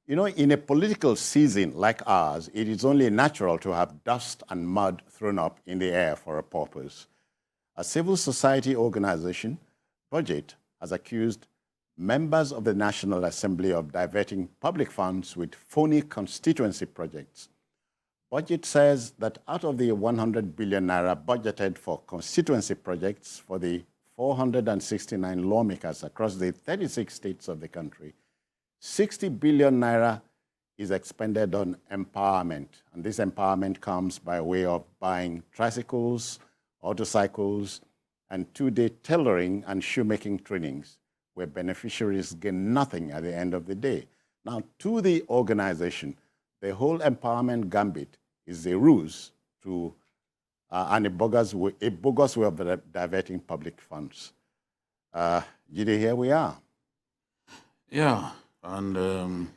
You know, in a political season like ours, it is only natural to have dust and mud thrown up in the air for a purpose. A civil society organization, Budget, has accused members of the National Assembly of diverting public funds with phony constituency projects. Budget says that out of the 100 billion naira budgeted for constituency projects for the 469 lawmakers across the 36 states of the country, 60 billion naira is expended on empowerment. And this empowerment comes by way of buying tricycles, motorcycles, and two-day tailoring and shoemaking trainings, where beneficiaries gain nothing at the end of the day. Now, to the organization, the whole empowerment gambit is a ruse to, and a bogus way of diverting public funds. Jide, here we are. Yeah. And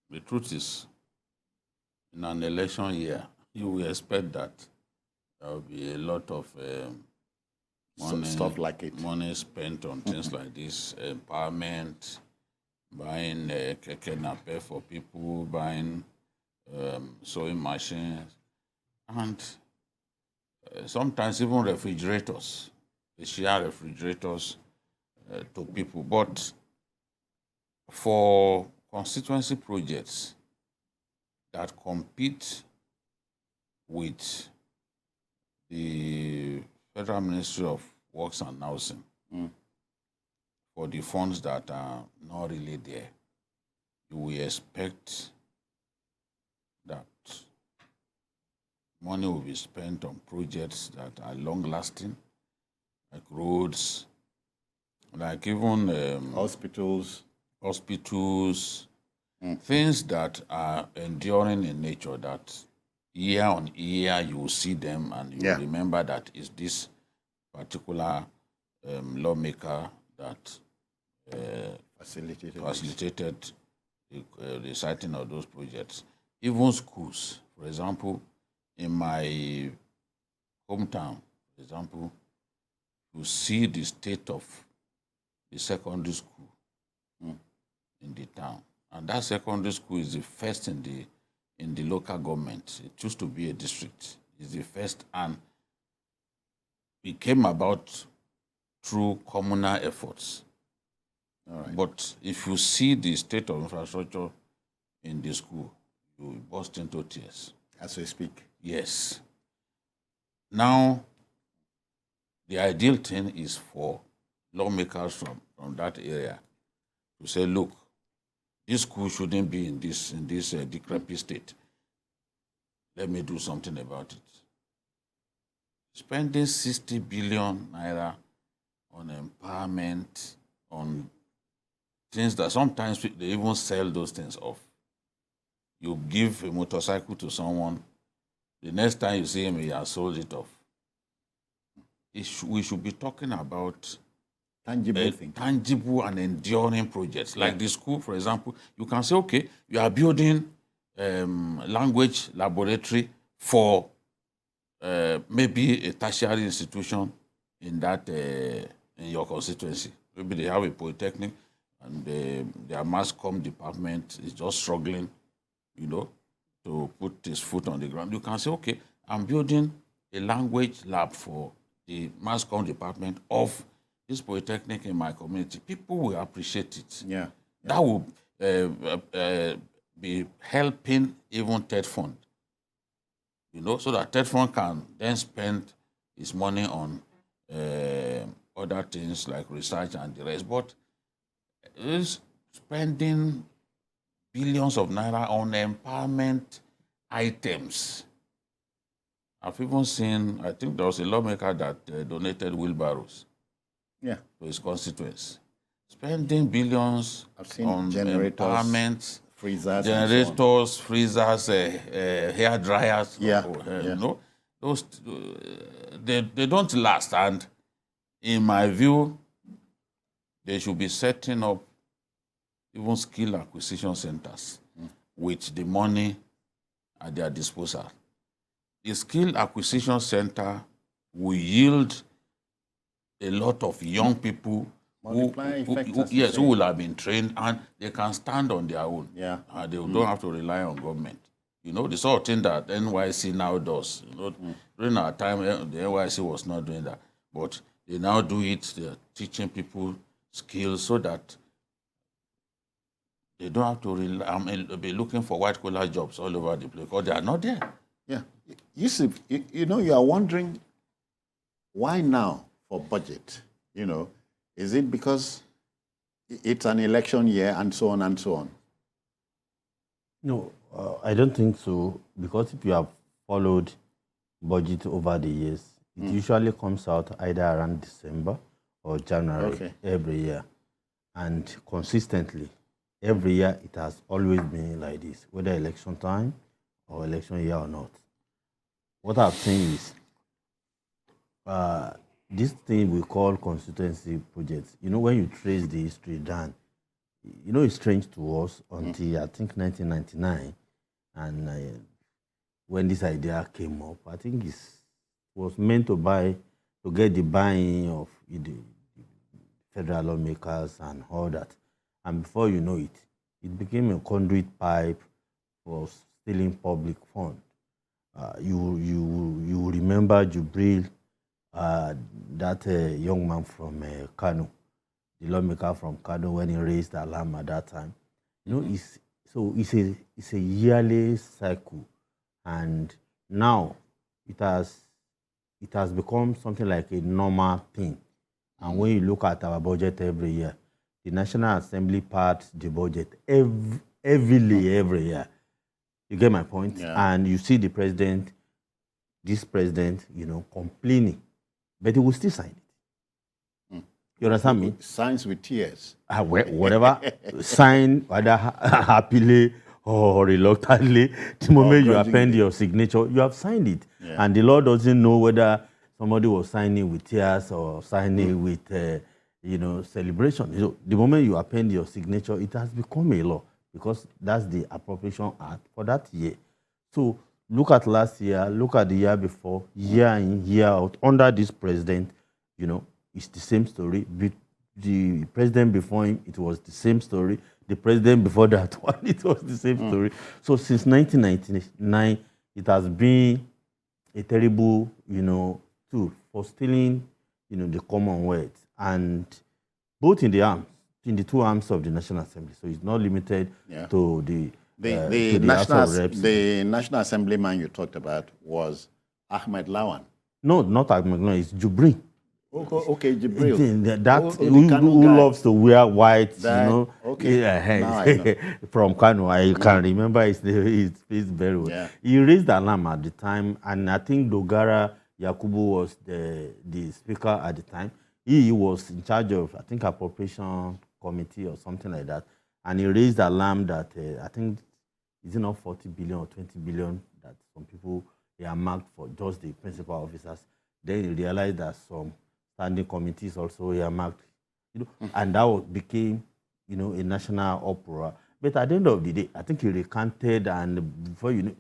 the truth is, in an election year, you will expect that there will be a lot of money, stuff like it. Money spent on things like this, empowerment, buying keke nape for people, buying sewing machines, and sometimes even refrigerators. They share refrigerators to people, but for constituency projects that compete with the Federal Ministry of Works and Housing for the funds that are not really there, you will expect that money will be spent on projects that are long-lasting, like roads, like even hospitals, things that are enduring in nature, that year on year you will see them and you will remember that it's this particular lawmaker that facilitated the siting of those projects. Even schools, for example, in my hometown, for example, you see the state of the secondary school in the town. And that secondary school is the first in the local government. It used to be a district. It's the first, and it came about through communal efforts. All right. But if you see the state of infrastructure in the school, you will burst into tears. As we speak. Yes. Now, the ideal thing is for lawmakers from that area to say, look, this school shouldn't be in this decrepit state. Let me do something about it. Spending 60 billion naira on empowerment, on things that sometimes they even sell those things off. You give a motorcycle to someone, the next time you see him, he has sold it off. We should be talking about tangible and enduring projects. Like the school, for example, you can say, okay, you are building language laboratory for maybe a tertiary institution in that in your constituency. Maybe they have a polytechnic and their mass comm department is just struggling, to put his foot on the ground. You can say, okay, I'm building a language lab for the mass comm department of this polytechnic in my community. People will appreciate it. Yeah. That will be helping even TED Fund, so that TED Fund can then spend his money on other things like research and the rest. But is spending billions of naira on empowerment items. I've even seen, I think there was a lawmaker that donated wheelbarrows to his constituents. Spending billions on empowerment, freezers, generators, freezers, hair dryers. Those they don't last. And in my view, they should be setting up even skill acquisition centers with the money at their disposal. The skill acquisition center will yield a lot of young people Multiplying effect, as you yes, say. who will have been trained and they can stand on their own. Yeah. They don't have to rely on government. You know, the sort of thing that NYC now does. You know, during our time, the NYC was not doing that. But they now do it. They're teaching people skills so that they don't have to be looking for white-collar jobs all over the place because they are not there. Yeah. Yusuf, you are wondering why now for budget? Is it because it's an election year and so on and so on? No, I don't think so, because if you have followed budget over the years, it usually comes out either around December or January every year. And consistently, every year it has always been like this, whether election time or election year or not. What I've seen is this thing we call constituency projects. When you trace the history down, it's strange to us until I think 1999, and when this idea came up, I think it was meant to get the buy-in of the federal lawmakers and all that. And before you know it, it became a conduit pipe for stealing public funds. You remember Jubril, that young man from Kano, the lawmaker from Kano, when he raised the alarm at that time. It's a yearly cycle, and now it has become something like a normal thing. And when you look at our budget every year, the National Assembly parts the budget heavily every year. You get my point? Yeah. And you see this president, complaining, but he will still sign it. You understand me? Signs with tears. Whatever, sign either happily or reluctantly. The moment you append your signature, you have signed it. Yeah. And the law doesn't know whether somebody was signing with tears or signing with, celebration. The moment you append your signature, it has become a law, because that's the appropriation act for that year. So look at last year, look at the year before, year in, year out. Under this president, it's the same story. The president before him, it was the same story. The president before that one, it was the same story. So since 1999, it has been a terrible, tool for stealing, the Commonwealth, and both in the two arms of the National Assembly. So it's not limited to the House of Reps. The National Assemblyman you talked about was Ahmed Lawan. No, not Ahmed Lawan. It's Jubril. Okay, Jibril. Who loves to wear white, Okay. from Kano. I can remember his face very well. Yeah. He raised the alarm at the time, and I think Dogara Yakubu was the speaker at the time. He was in charge of, I think, appropriation committee or something like that, and he raised the alarm that I think, is it not 40 billion or 20 billion that some people are marked for just the principal officers. Then he realized that some standing committees also earmarked, and that became, a national uproar. But at the end of the day, I think he recanted, and before the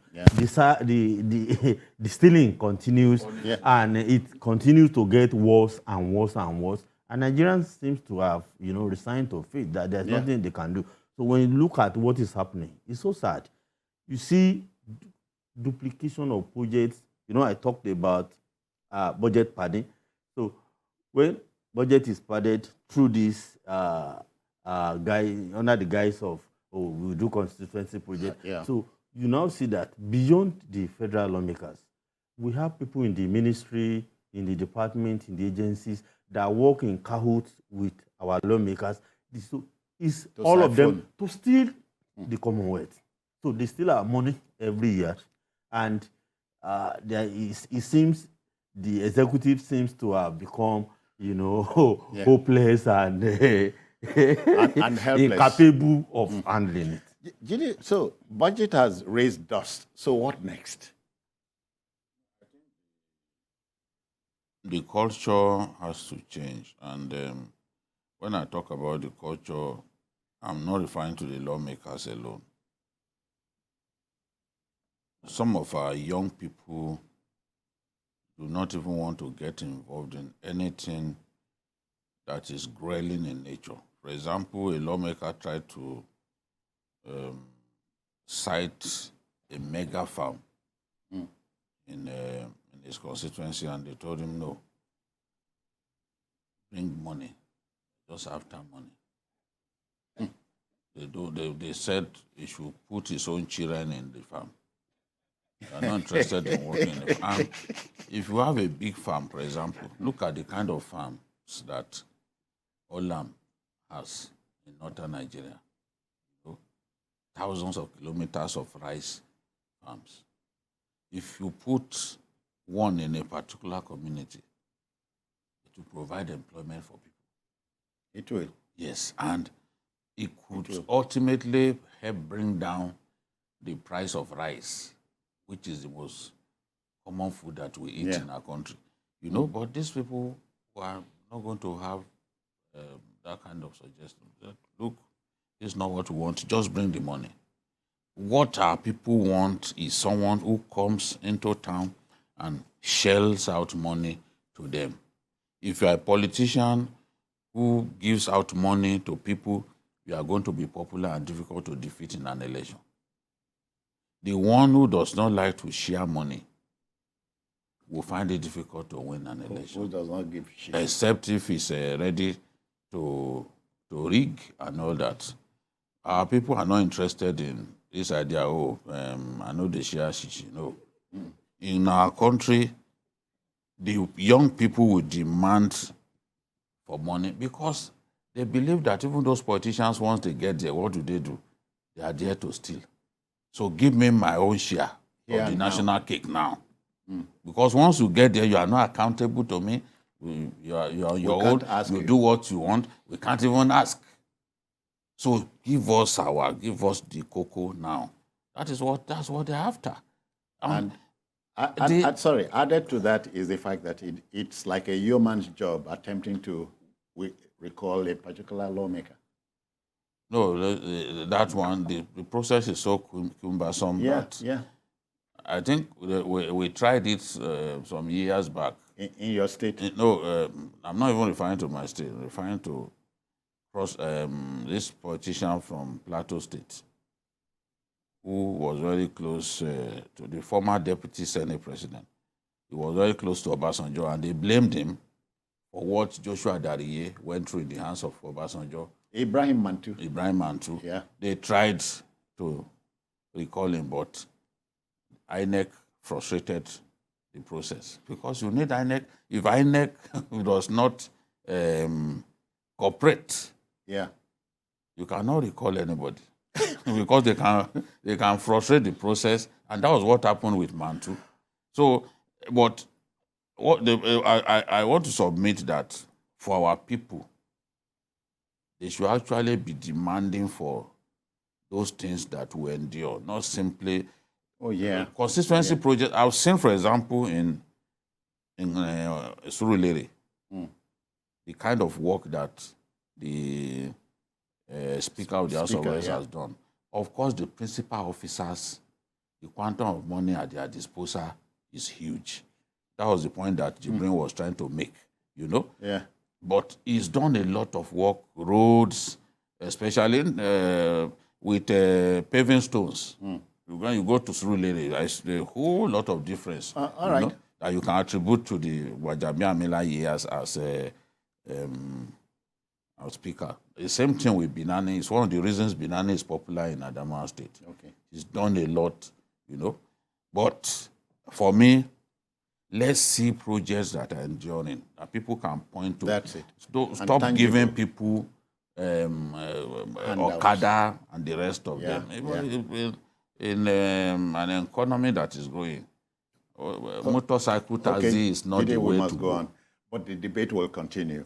stealing continues, and it continues to get worse and worse and worse. And Nigerians seem to have, resigned to faith that there's nothing they can do. So when you look at what is happening, it's so sad. You see duplication of projects. I talked about budget padding. So when budget is padded through this guy, under the guise of, we'll do constituency project. So you now see that beyond the federal lawmakers, we have people in the ministry, in the department, in the agencies that work in cahoots with our lawmakers. So it's all of them to steal the Commonwealth. So they steal our money every year, and it seems the executive seems to have become, hopeless and helpless, incapable of handling it. So budget has raised dust. So what next? The culture has to change. And when I talk about the culture, I'm not referring to the lawmakers alone. Some of our young people do not even want to get involved in anything that is grueling in nature. For example, a lawmaker tried to cite a mega farm in his constituency, and they told him, no, bring money, just after money. They said he should put his own children in the farm. They are not interested in working in the farm. If you have a big farm, for example, look at the kind of farms that Olam has in northern Nigeria. Thousands of kilometers of rice farms. If you put one in a particular community, it will provide employment for people. It will. Yes, and it could ultimately help bring down the price of rice, which is the most common food that we eat in our country. But these people are not going to have that kind of suggestion. Look, it's not what we want, just bring the money. What our people want is someone who comes into town and shells out money to them. If you are a politician who gives out money to people, you are going to be popular and difficult to defeat in an election. The one who does not like to share money will find it difficult to win an election. Who does not give shit? Except if he's ready to rig and all that. Our people are not interested in this idea, I know they share shishi. No. In our country, the young people will demand for money because they believe that even those politicians, once they get there, what do? They are there to steal. So give me my own share of the national cake now. Because once you get there, you are not accountable to me. You are on your own. You do what you want. We can't even ask. So give us the cocoa now. That's what they're after. Sorry, added to that is the fact that it's like a yeoman's job attempting to recall a particular lawmaker. No, that one, the process is so cumbersome that I think we tried it some years back. In your state? No, I'm not even referring to my state. I'm referring to this politician from Plateau State who was very close to the former deputy Senate president. He was very close to Obasanjo, and they blamed him for what Joshua Dariye went through in the hands of Obasanjo. Ibrahim Mantu. Yeah. They tried to recall him, but INEC frustrated the process because you need INEC. If INEC does not cooperate, you cannot recall anybody because they can frustrate the process, and that was what happened with Mantu. So, but I want to submit that for our people, they should actually be demanding for those things that we endure, not simply constituency projects. I've seen, for example, in Surulere, the kind of work that the Speaker of the House of Reps has done. Of course, the principal officers, the quantum of money at their disposal is huge. That was the point that Jibrin was trying to make, Yeah. But he's done a lot of work, roads, especially with paving stones. When you go to Surulere, there's a whole lot of difference. All right. That you can attribute to the Wajabia Mila years as our speaker. The same thing with Binani. It's one of the reasons Binani is popular in Adamawa State. Okay. He's done a lot, But for me, let's see projects that are enduring, that people can point to. That's it. Stop giving people Okada and the rest of them. In an economy that is growing, motorcycle taxi is not the way to go on. But the debate will continue.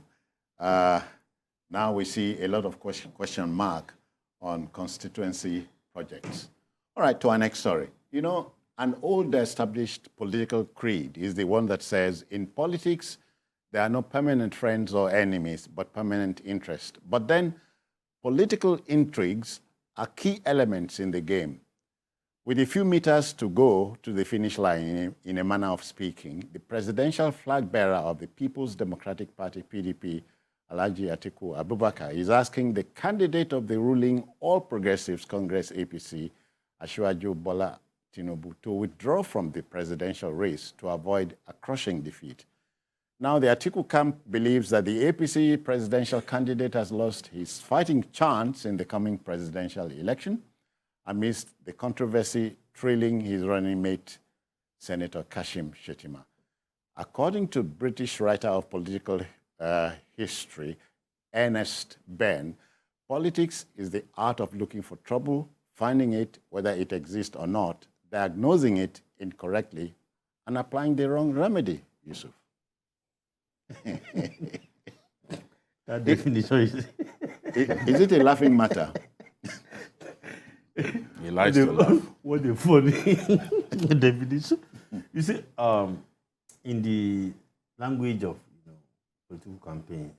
Now we see a lot of question mark on constituency projects. All right, to our next story. An old established political creed is the one that says, in politics, there are no permanent friends or enemies, but permanent interest. But then political intrigues are key elements in the game. With a few meters to go to the finish line, in a manner of speaking, the presidential flag bearer of the People's Democratic Party, PDP, Alhaji Atiku Abubakar, is asking the candidate of the ruling All Progressives Congress APC, Asiwaju Bola Tinubu, to withdraw from the presidential race to avoid a crushing defeat. Now, the Atiku camp believes that the APC presidential candidate has lost his fighting chance in the coming presidential election amidst the controversy trailing his running mate, Senator Kashim Shettima. According to British writer of political history, Ernest Benn, politics is the art of looking for trouble, finding it, whether it exists or not, diagnosing it incorrectly, and applying the wrong remedy, Yusuf. That definition is... Is it a laughing matter? He likes to laugh. What a funny definition. You see, in the language of political campaigns,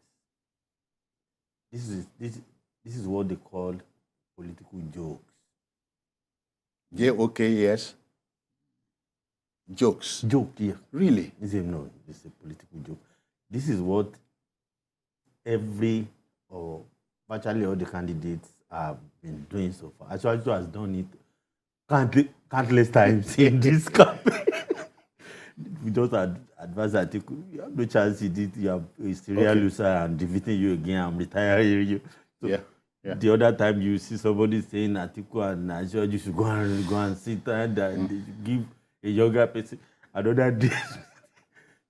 this is what they call political jokes. J-O-K-E-S? Jokes. Joke, yeah. Really? No, it's a political joke. This is what every or virtually all the candidates have been doing so far. Asiwaju has done it countless times in this campaign. We just advise Atiku, you have no chance in it. You have a serial loser and defeating you again. I'm retiring you. So yeah. The other time you see somebody saying Atiku and Asiwaju should go and sit and give a younger person. Another day,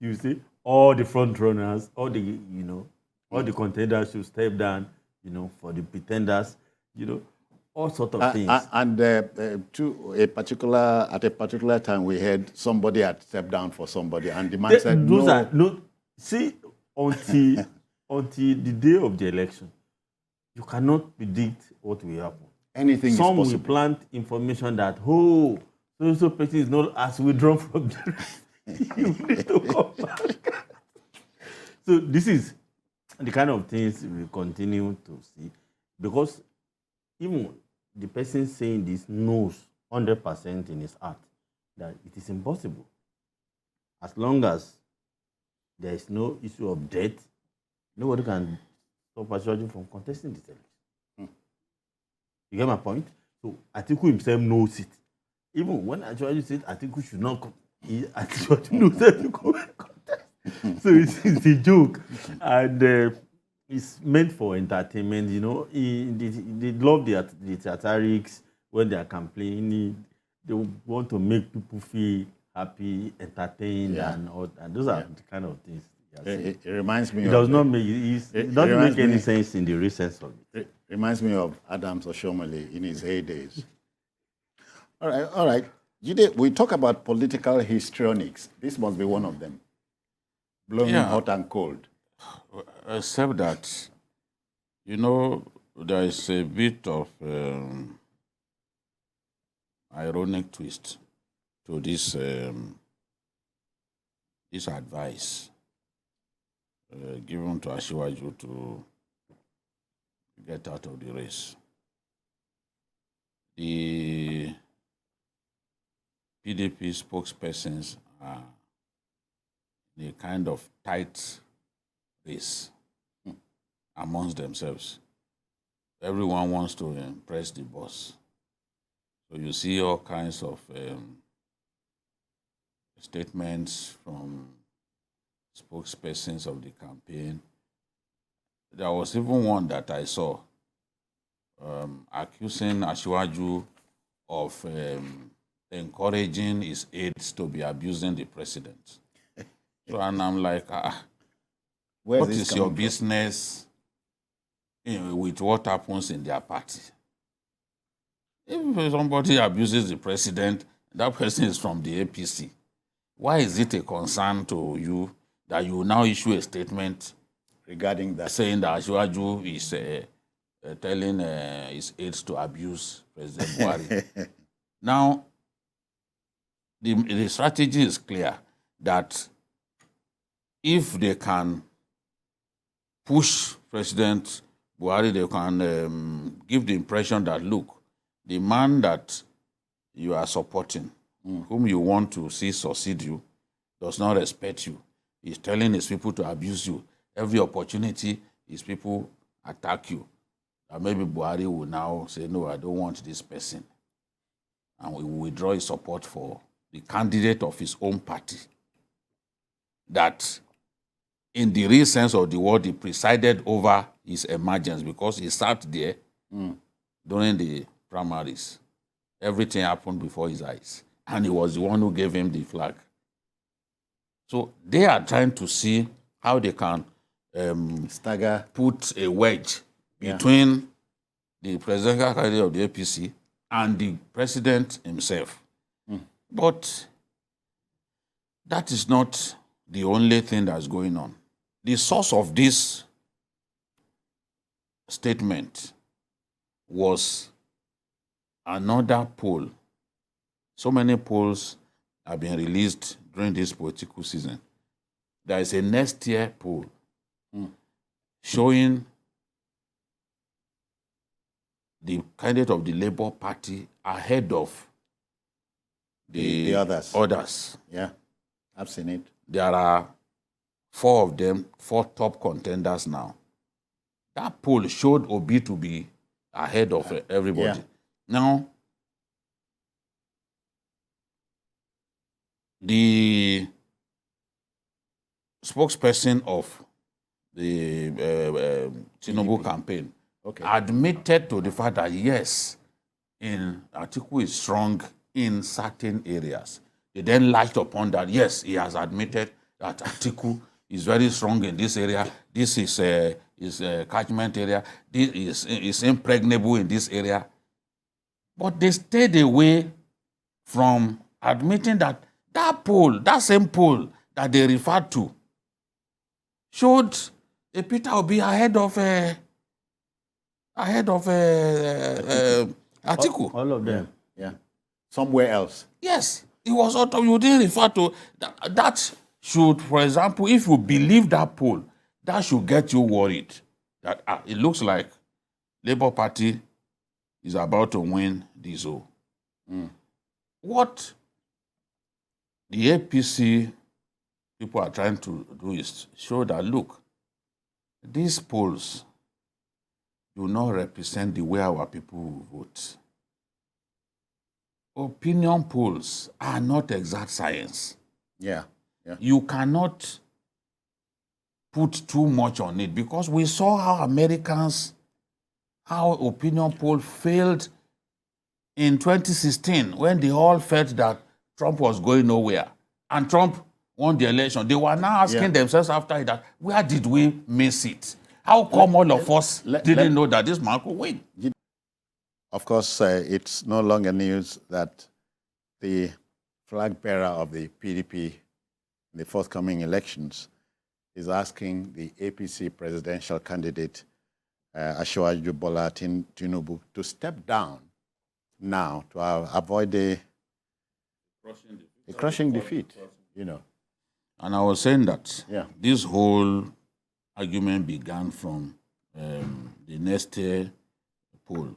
you see all the front runners, all the contenders should step down, for the pretenders, all sorts of things. And at a particular time, we heard somebody had stepped down for somebody, and the man said, no. See, until the day of the election, you cannot predict what will happen. Anything is possible. Some will plant information that, so person is not as withdrawn from the race. You need to come back. So this is the kind of things we continue to see, because even the person saying this knows 100% in his heart that it is impossible. As long as there is no issue of death, nobody can stop Asiwaju from contesting this election. You get my point? So Atiku himself knows it. Even when Asiwaju said Atiku should not come, Asiwaju knows that to come and contest. So it's a joke. And it's meant for entertainment, They love the theatrics when they are campaigning. They want to make people feel happy, entertained, and those are the kind of things. It reminds me. It doesn't make any sense in the real sense of it. It reminds me of Adams Oshomole in his heydays. All right. Jide, we talk about political histrionics. This must be one of them. Blowing hot and cold. Except that, there is a bit of ironic twist to this advice given to Asiwaju to get out of the race. The PDP spokespersons are in a kind of tight race amongst themselves. Everyone wants to impress the boss. So you see all kinds of statements from spokespersons of the campaign. There was even one that I saw accusing Asiwaju of encouraging his aides to be abusing the president. So, and I'm like, what is your business with what happens in their party? If somebody abuses the president, that person is from the APC. Why is it a concern to you that you now issue a statement regarding that, saying that Asiwaju is telling his aides to abuse President Buhari? Now, the strategy is clear that if they can push President Buhari, they can give the impression that, look, the man that you are supporting, whom you want to see succeed you, does not respect you. He's telling his people to abuse you. Every opportunity his people attack you, that maybe Buhari will now say, no, I don't want this person, and we will withdraw his support for the candidate of his own party, that in the real sense of the word, he presided over his emergence because he sat there during the primaries. Everything happened before his eyes, and he was the one who gave him the flag. So they are trying to see how they can put a wedge between the presidential candidate of the APC and the president himself. But that is not the only thing that's going on. The source of this statement was another poll. So many polls have been released during this political season. There is a next year poll showing the candidate of the Labour Party ahead of the others. Yeah, I've seen it. There are 4 of them, 4 top contenders now. That poll showed Obi to be ahead of everybody. Yeah. Now, the spokesperson of the Tinubu campaign admitted to the fact that yes, Atiku is strong in certain areas. They then latched upon that, yes, he has admitted that Atiku is very strong in this area. This is a catchment area. This is impregnable in this area. But they stayed away from admitting that that same poll that they referred to, showed a Peter Obi ahead of Atiku. All of them. Yeah. Somewhere else. Yes, it was auto. You didn't refer to that. That should, for example, if you believe that poll, that should get you worried that it looks like Labour Party is about to win this. What the APC people are trying to do is show that, look, these polls do not represent the way our people will vote. Opinion polls are not exact science. Yeah. You cannot put too much on it, because we saw how opinion poll failed in 2016 when they all felt that Trump was going nowhere and Trump won the election. They were now asking themselves after that, where did we miss it? How come all of us didn't know that this man could win? Of course, it's no longer news that the flag bearer of the PDP in the forthcoming elections is asking the APC presidential candidate, Asiwaju Bola Tinubu, to step down now to avoid a crushing defeat, you know. And I was saying that this whole argument began from the Neste poll,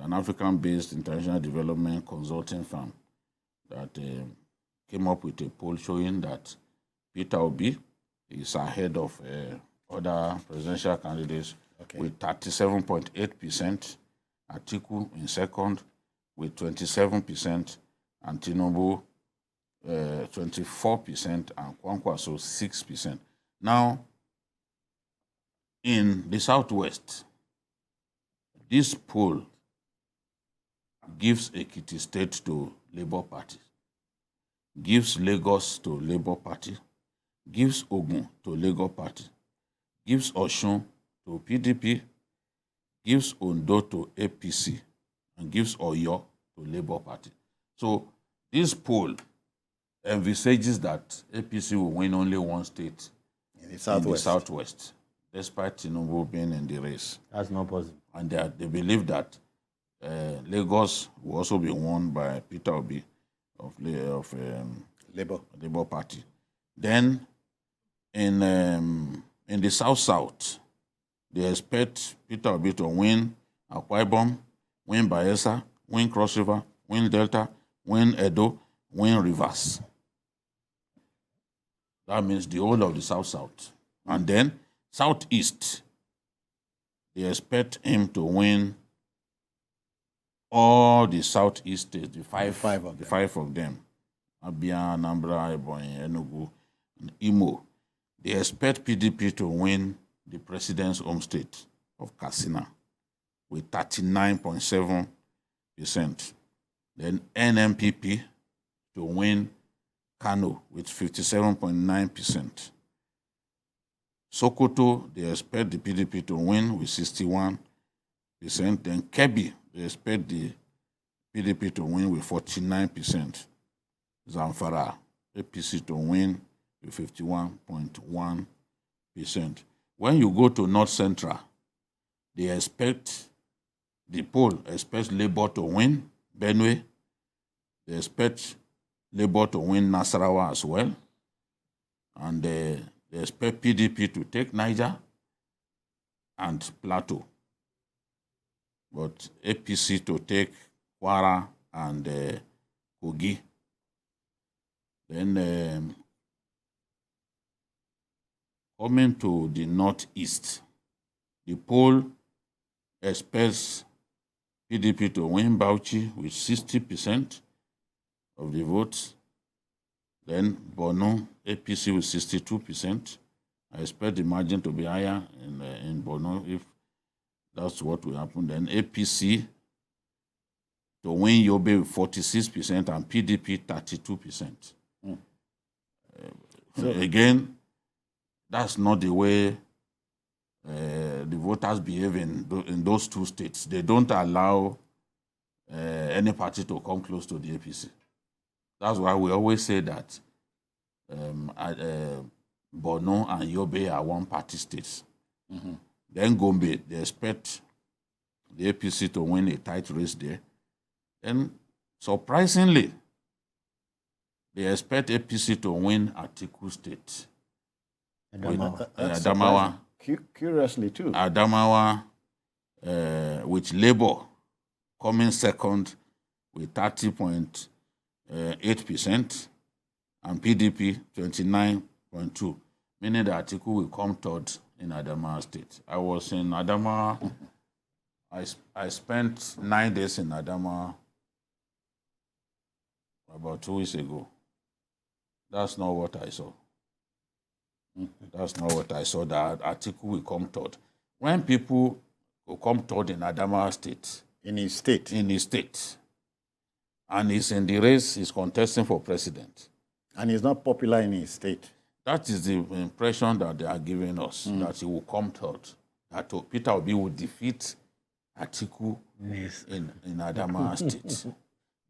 an African-based international development consulting firm that came up with a poll showing that Peter Obi is ahead of other presidential candidates with 37.8%, Atiku in second with 27%, and Tinubu 24%, and Kwankwaso 6%. Now, in the Southwest, this poll gives Ekiti State to Labour Party, gives Lagos to Labour Party, gives Ogun to Labour Party, gives Osun to PDP, gives Ondo to APC, and gives Oyo to Labour Party. So this poll envisages that APC will win only one state in the Southwest, despite Tinubu being in the race. That's not possible. And they believe that Lagos will also be won by Peter Obi of Labour Party. Then in the South, they expect Peter Obi to win Akwa Ibom, win Bayelsa, win Cross River, win Delta, win Edo, win Rivers. That means the whole of the South. And then Southeast, they expect him to win all the southeast states, the five of them, Abia, Anambra, Ebonyi, Enugu, and Imo. They expect PDP to win the president's home state of Katsina with 39.7%. Then NMPP to win Kano with 57.9%. Sokoto, they expect the PDP to win with 61%. Then Kebbi, they expect the PDP to win with 49%. Zamfara, APC to win with 51.1%. When you go to North Central, they expect, the poll expects Labour to win Benue. They expect Labour to win Nasarawa as well. And they expect PDP to take Niger and Plateau. But APC to take Kwara and Kogi. Then coming to the northeast, the poll expects PDP to win Bauchi with 60% of the votes. Then Borno, APC with 62%. I expect the margin to be higher in Borno if that's what will happen. Then APC to win Yobe with 46% and PDP 32%. So again, that's not the way the voters behave in those two states. They don't allow any party to come close to the APC. That's why we always say that Borno and Yobe are one-party states. Mm-hmm. Then Gombe, they expect the APC to win a tight race there. Then, surprisingly, they expect APC to win Atiku State. Adamawa. Curiously, too. Adamawa, with Labour coming second with 30.8%, and PDP 29.2%, meaning that Atiku will come third in Adamawa State. I was in Adamawa. I spent 9 days in Adamawa about 2 weeks ago. That's not what I saw. That's not what I saw, that Atiku will come third. When people will come third in Adamawa State. In his state. In his state. And he's in the race, he's contesting for president. And he's not popular in his state. That is the impression that they are giving us, that he will come third. That Peter Obi will defeat Atiku in Adamawa State.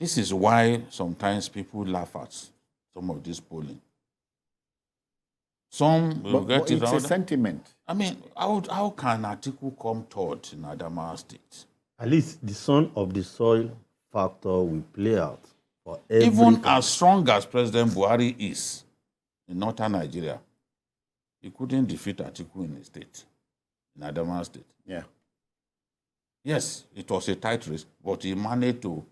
This is why sometimes people laugh at some of this polling. Some will get it it's a sentiment. I mean, how can Atiku come third in Adamawa State? At least the son of the soil factor will play out for every Even country. as strong as President Buhari is in northern Nigeria, he couldn't defeat Atiku in his state, in Adamawa State. Yeah. Yes, it was a tight race, but he managed to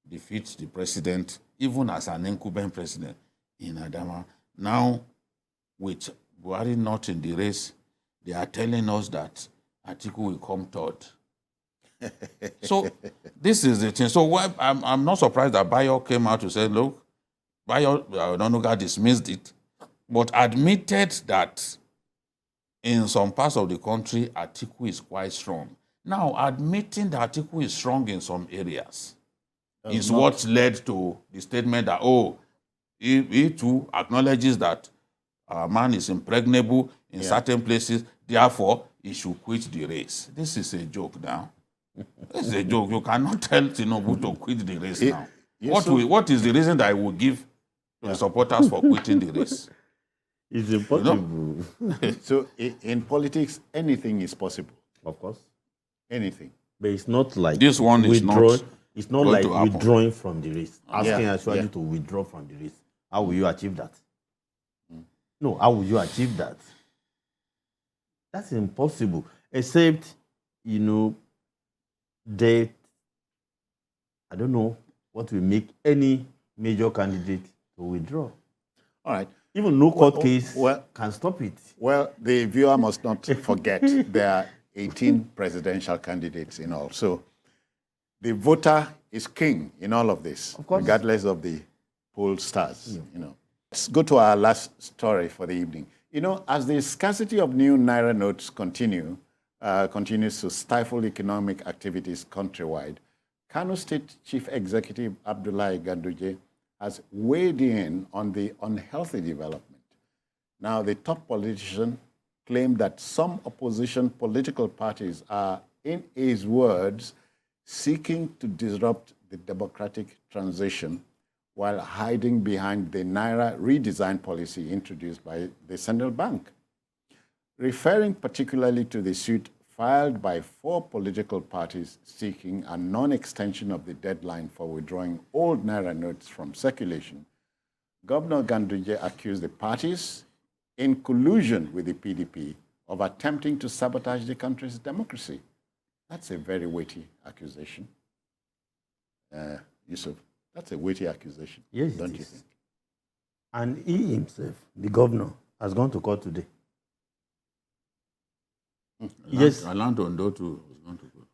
defeat the president, even as an incumbent president in Adamawa. Now, with Buhari not in the race, they are telling us that Atiku will come third. So this is the thing. So I'm not surprised that Bayo came out to say, look, Bayo Onanuga dismissed it, but admitted that in some parts of the country, Atiku is quite strong. Now, admitting that Atiku is strong in some areas is what led to the statement that, he too acknowledges that our man is impregnable in certain places, therefore he should quit the race. This is a joke now. This is a joke. You cannot tell Tinubu to quit the race now. What is the reason that I will give to the supporters for quitting the race? It's impossible. So in politics, anything is possible. Of course. Anything. But it's not like this one is not. It's not like withdrawing from the race. Asking Asiwaju to withdraw from the race. How will you achieve that? No, how will you achieve that? That's impossible. Except, that I don't know what will make any major candidate to withdraw. All right. Even no court case can stop it. Well, the viewer must not forget there are 18 presidential candidates in all. So the voter is king in all of this, regardless of the poll stars. Let's go to our last story for the evening. As the scarcity of new Naira notes continues to stifle economic activities countrywide, Kano State Chief Executive Abdullahi Ganduje has weighed in on the unhealthy development. Now, the top politician claimed that some opposition political parties are, in his words, seeking to disrupt the democratic transition while hiding behind the Naira redesign policy introduced by the central bank. Referring particularly to the suit filed by 4 political parties seeking a non-extension of the deadline for withdrawing old Naira notes from circulation, Governor Ganduje accused the parties, in collusion with the PDP, of attempting to sabotage the country's democracy. That's a very weighty accusation. Yusuf, that's a weighty accusation, yes, don't you think? And he himself, the governor, has gone to court today. Yes. Aland Ondo too was going to court.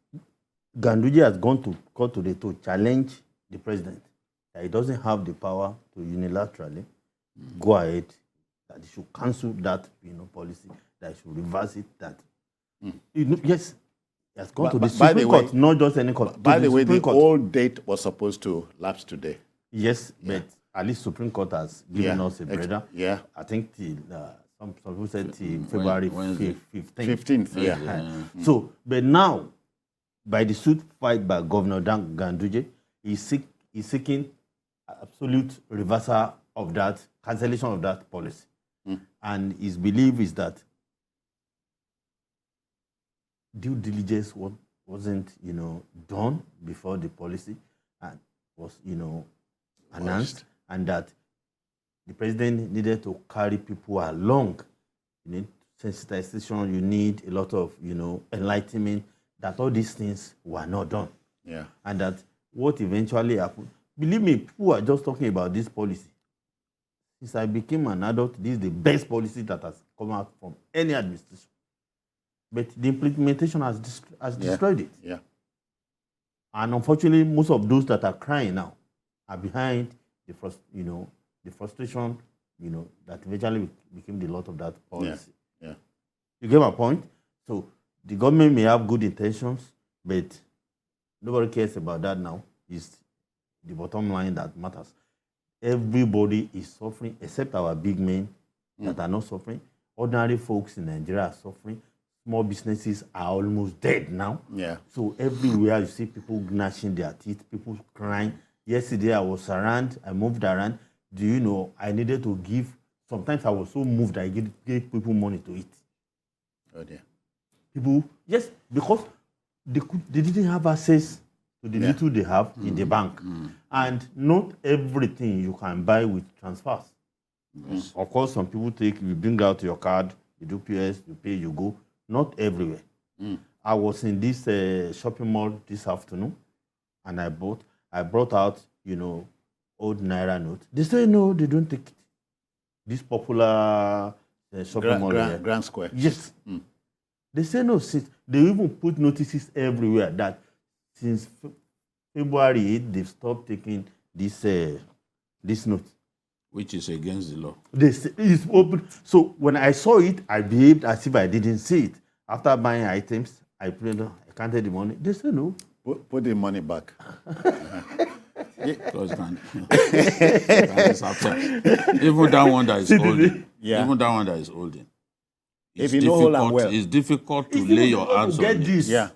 Ganduje has gone to court today to challenge the president that he doesn't have the power to unilaterally go ahead, that he should cancel that policy, that he should reverse it, that yes, he has gone to the Supreme Court, not just any court. By the way, the old date was supposed to lapse today. Yes, but at least Supreme Court has given us a breather. Yeah. I think till some people said till February 15th. 15th, yeah. So, but now, by the suit filed by Governor Ganduje, he's seeking absolute reversal of that, cancellation of that policy. And his belief is that due diligence wasn't, done before the policy and was, announced, and that the president needed to carry people along. You need sensitization, you need a lot of, enlightenment, that all these things were not done. Yeah. And that what eventually happened, believe me, people are just talking about this policy. Since I became an adult, this is the best policy that has come out from any administration. But the implementation has destroyed it. Yeah. And unfortunately, most of those that are crying now are behind the frustration, that eventually became the lot of that policy. Yeah. You get my point? So the government may have good intentions, but nobody cares about that now. It's the bottom line that matters. Everybody is suffering except our big men that are not suffering. Ordinary folks in Nigeria are suffering. Small businesses are almost dead now. Yeah. So everywhere you see people gnashing their teeth, people crying. Yesterday I was around, I moved around. Do you know, I needed to give, sometimes I was so moved I gave people money to eat. Oh dear. People, yes, because they didn't have access to the little they have in the bank. And not everything you can buy with transfers. Of course, some people you bring out your card, you do PS, you pay, you go. Not everywhere. I was in this shopping mall this afternoon, and I brought out, old Naira note. They say no, they don't take it. This popular shopping mall here. Grand Square. Yes. They say no. They even put notices everywhere that since February 8th, they've stopped taking this note. Which is against the law. They say it's open. So when I saw it, I behaved as if I didn't see it. After buying items, I counted the money. They say no. Put the money back. Even that one that is holding. Yeah. Even that one that is holding. If you know hold well. It's difficult to lay your hands on it. This. Yeah.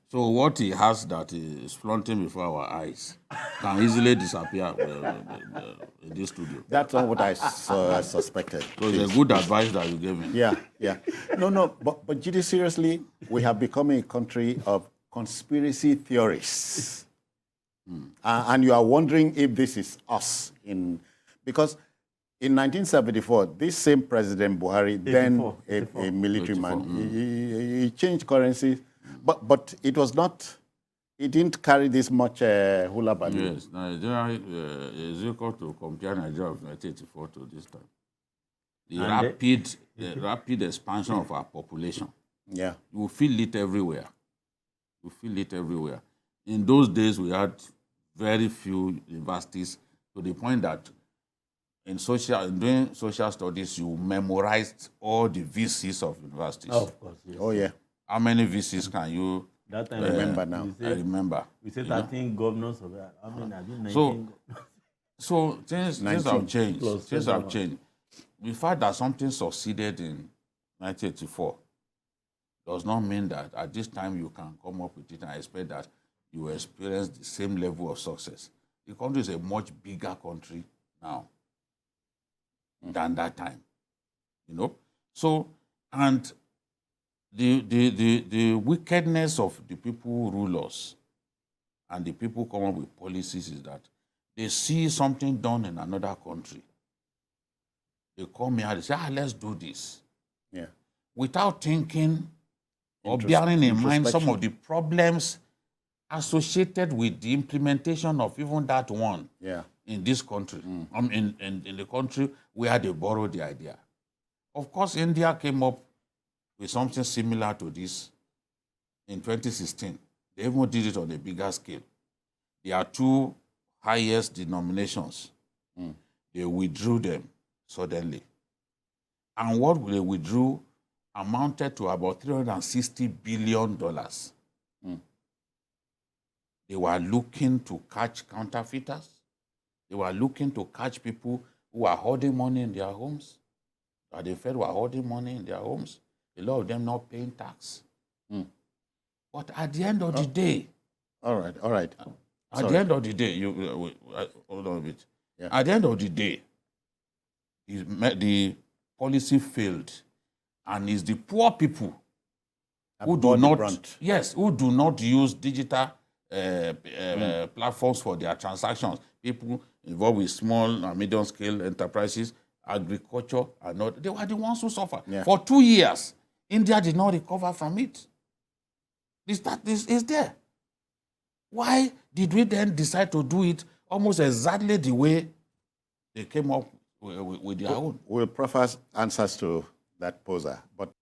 So what he has that is flaunting before our eyes can easily disappear in this studio. That's not what I suspected. So it's a good advice that you gave me. Yeah. No, but GD, seriously, we have become a country of conspiracy theorists. And you are wondering if this is us. Because in 1974, this same President Buhari, 84, then a military 84, man, he changed currency. But it was not, it didn't carry this much hula balloon. Yes, Nigeria is equal to compare Nigeria of 1984 to this time. The rapid expansion of our population Yeah. You will feel it everywhere. You feel it everywhere. In those days, we had very few universities, to the point that doing social studies, you memorized all the VCs of universities. Oh, of course, yes. Oh, yeah. How many VCs can you That time, remember now? I remember? We said you know? 13 governors of that. I mean, I did 19 So, so things have 19 changed. plus Things have federal. changed. The fact that something succeeded in 1984 does not mean that at this time you can come up with it and expect that you will experience the same level of success. The country is a much bigger country now than that time, you know. So, and the wickedness of the people who rule us and the people who come up with policies is that they see something done in another country. They come here, they say, let's do this. Yeah. Without thinking or bearing in mind some of the problems associated with the implementation of even that one in this country, in the country where they borrowed the idea. Of course, India came up with something similar to this in 2016. They even did it on a bigger scale. There are two highest denominations. They withdrew them suddenly. And what they withdrew amounted to about $360 billion. They were looking to catch counterfeiters. They were looking to catch people who are hoarding money in their homes. That they felt were hoarding money in their homes. A lot of them not paying tax. But at the end of the day, all right. At the end of the day, hold on a bit. Yeah. At the end of the day, the policy failed, and it's the poor people who do not use digital platforms for their transactions. People involved with small and medium scale enterprises, agriculture, and all, they were the ones who suffered. Yeah. For 2 years, India did not recover from it. This is there. Why did we then decide to do it almost exactly the way they came up with their own? We'll preface answers to that poser. But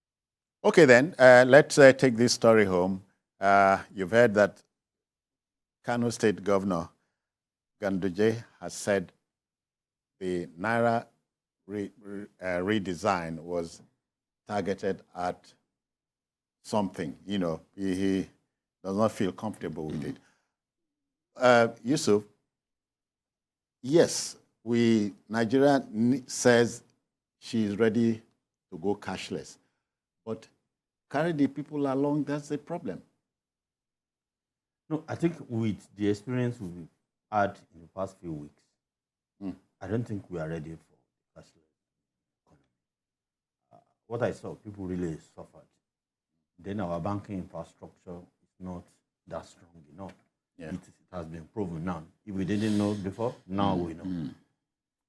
okay, then, let's take this story home. You've heard that Kano State Governor Ganduje has said the Naira redesign was targeted at something. You know, he does not feel comfortable with it. Yusuf, yes, Nigeria says she is ready to go cashless, but carry the people along, that's a problem. No, I think with the experience we've had in the past few weeks, I don't think we are ready for cashless economy. What I saw, people really suffered. Then our banking infrastructure is not that strong enough. Yeah. It has been proven now. If we didn't know before, now we know.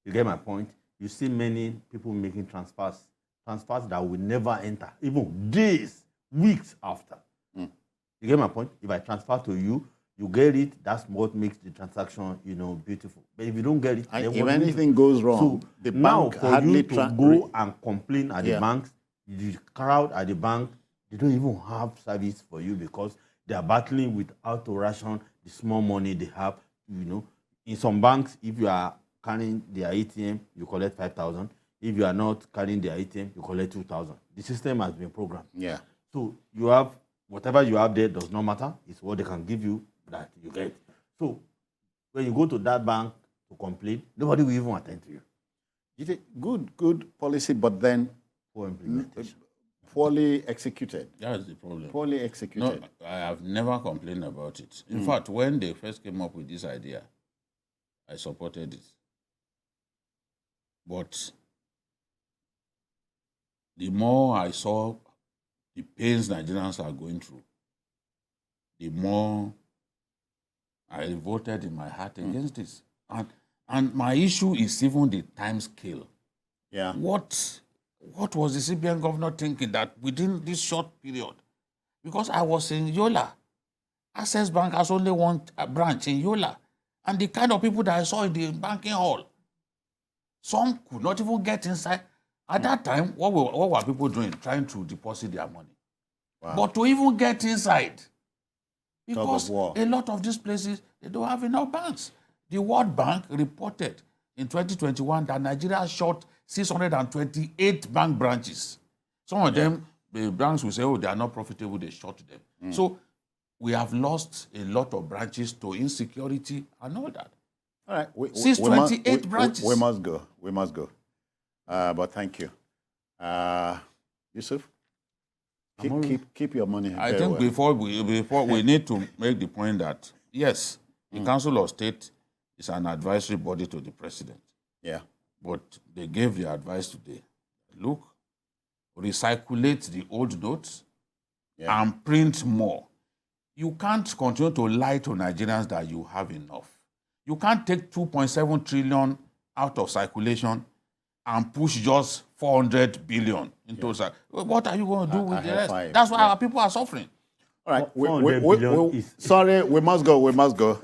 You get my point? You see many people making transfers that will never enter, even days, weeks after. You get my point? If I transfer to you, you get it, that's what makes the transaction, beautiful. But if you don't get it, if anything goes wrong, so the now bank for you to go and complain at the banks, the crowd at the bank, they don't even have service for you because they are battling with how to ration the small money they have. In some banks, if you are carrying their ATM, you collect 5,000. If you are not carrying their ATM, you collect 2,000. The system has been programmed. Yeah. So you have whatever you have there does not matter. It's what they can give you that you get. So when you go to that bank to complain, nobody will even attend to you. You think good policy, but then poor implementation. Poorly executed. That's the problem. Poorly executed. No, I have never complained about it. In fact, when they first came up with this idea, I supported it. But the more I saw the pains Nigerians are going through, the more I voted in my heart against this. And my issue is even the time scale. Yeah. What was the CBN governor thinking that within this short period? Because I was in Yola. Access Bank has only one branch in Yola. And the kind of people that I saw in the banking hall, some could not even get inside. At that time, what were people doing? Trying to deposit their money. But to even get inside, because war. a lot of these places, they don't have enough banks. The World Bank reported in 2021 that Nigeria shut 628 bank branches. Some of them, the banks will say, oh, they are not profitable, they shut them. So we have lost a lot of branches to insecurity and all that. All right. 628 branches. We must go. We must go. But thank you. Yusuf? Keep your money. I think before we need to make the point that, yes, the Council of State is an advisory body to the president. Yeah. But they gave the advice today. Look, recirculate the old notes and print more. You can't continue to lie to Nigerians that you have enough. You can't take 2.7 trillion out of circulation and push just 400 billion into what are you going to do with the rest? That's why our people are suffering. All right. Sorry, we must go. We must go.